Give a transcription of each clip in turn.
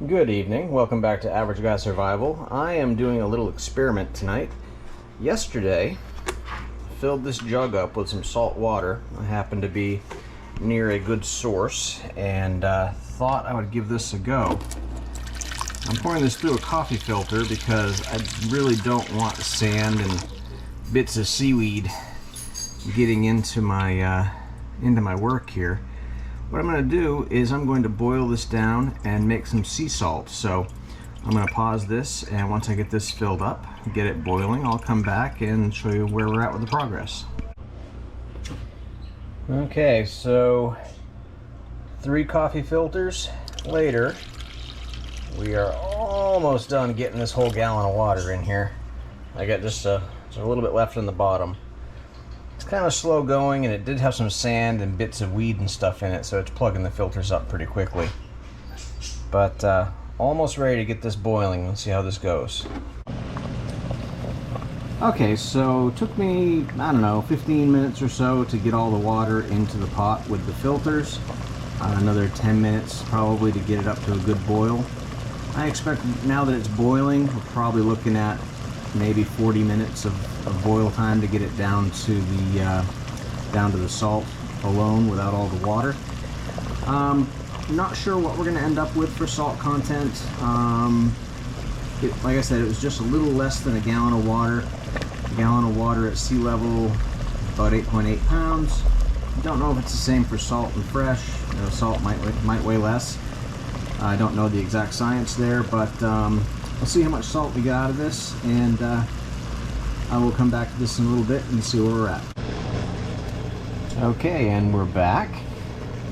Good evening. Welcome back to Average Guy Survival. I am doing a little experiment tonight. Yesterday, filled this jug up with some salt water. I happened to be near a good source and thought I would give this a go. I'm pouring this through a coffee filter because I really don't want sand and bits of seaweed getting into my work here. What I'm going to do is I'm going to boil this down and make some sea salt. So I'm going to pause this, and once I get this filled up, get it boiling, I'll come back and show you where we're at with the progress. Okay, so 3 coffee filters later, we are almost done getting this whole gallon of water in here. I got just a little bit left in the bottom. It's kind of slow going, and it did have some sand and bits of weed and stuff in it, so it's plugging the filters up pretty quickly. But almost ready to get this boiling. Let's see how this goes. Okay, so it took me, I don't know, 15 minutes or so to get all the water into the pot with the filters. Another 10 minutes probably to get it up to a good boil. I expect now that it's boiling, we're probably looking at maybe 40 minutes of boil time to get it down to the salt alone without all the water. Not sure what we're going to end up with for salt content. Like I said, it was just a little less than a gallon of water. A gallon of water at sea level, about 8.8 pounds. Don't know if it's the same for salt and fresh. You know, salt might weigh less. I don't know the exact science there, but we'll see how much salt we get out of this, and I will come back to this in a little bit and see where we're at. Okay, and we're back.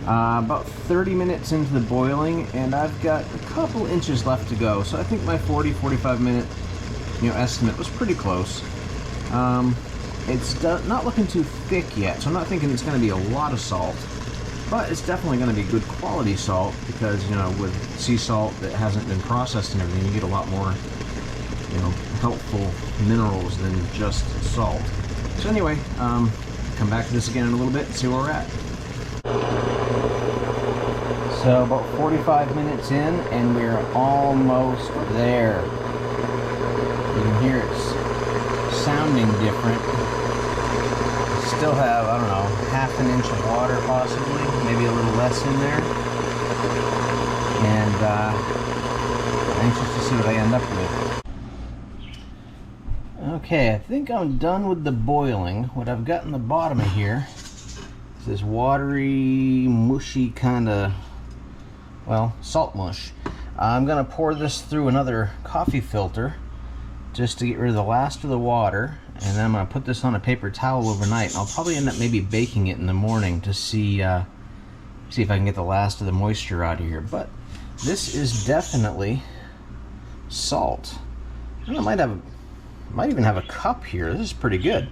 About 30 minutes into the boiling, and I've got a couple inches left to go. So I think my 40-45 minute estimate was pretty close. It's not looking too thick yet, so I'm not thinking it's going to be a lot of salt. But it's definitely going to be good quality salt because, with sea salt that hasn't been processed and everything, you get a lot more, helpful minerals than just salt. So anyway, come back to this again in a little bit and see where we're at. So about 45 minutes in, and we're almost there. You can hear it's sounding different. Still have, I don't know, half an inch of water possibly, maybe a little less in there. And anxious to see what I end up with. Okay, I think I'm done with the boiling. What I've got in the bottom of here is this watery, mushy kind of, salt mush. I'm going to pour this through another coffee filter just to get rid of the last of the water, and then I'm going to put this on a paper towel overnight. I'll probably end up maybe baking it in the morning to see if I can get the last of the moisture out of here. But this is definitely salt. I don't know, might even have a cup here. This is pretty good.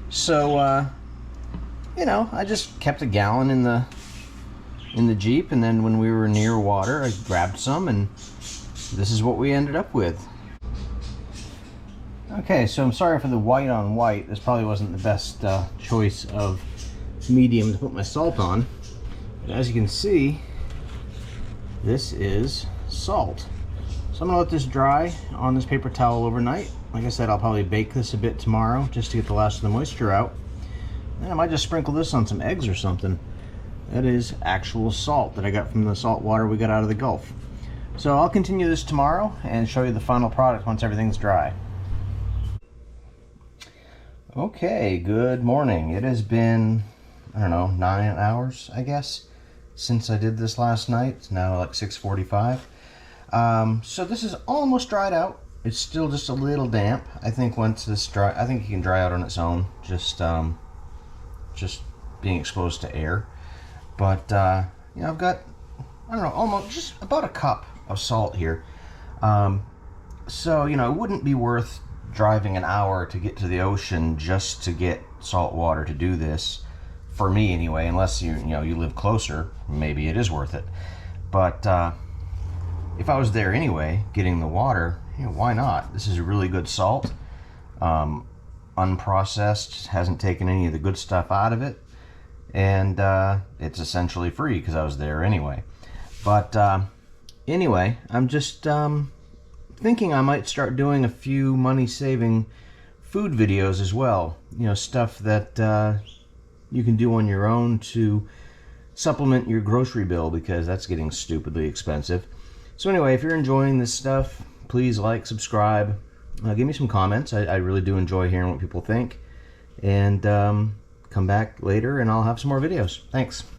So I just kept a gallon in the Jeep, and then when we were near water, I grabbed some, and this is what we ended up with. Okay, so I'm sorry for the white on white. This probably wasn't the best choice of medium to put my salt on. But as you can see, this is salt. So I'm going to let this dry on this paper towel overnight. Like I said, I'll probably bake this a bit tomorrow just to get the last of the moisture out. And I might just sprinkle this on some eggs or something. That is actual salt that I got from the salt water we got out of the Gulf. So I'll continue this tomorrow and show you the final product once everything's dry. Okay, good morning. It has been, I don't know, 9 hours, I guess, since I did this last night. It's now like 6:45. So this is almost dried out. It's still just a little damp. I think once this dry, I think it can dry out on its own, just being exposed to air. But I've got, I don't know, almost just about a cup of salt here. So it wouldn't be worth driving an hour to get to the ocean just to get salt water to do this, for me anyway, unless you live closer. Maybe it is worth it. But if I was there anyway getting the water, why not? This is a really good salt, unprocessed, hasn't taken any of the good stuff out of it, and it's essentially free because I was there anyway. But Anyway, I'm just thinking I might start doing a few money-saving food videos as well. You know, stuff that you can do on your own to supplement your grocery bill, because that's getting stupidly expensive. So anyway, if you're enjoying this stuff, please like, subscribe, give me some comments. I really do enjoy hearing what people think. And come back later and I'll have some more videos. Thanks.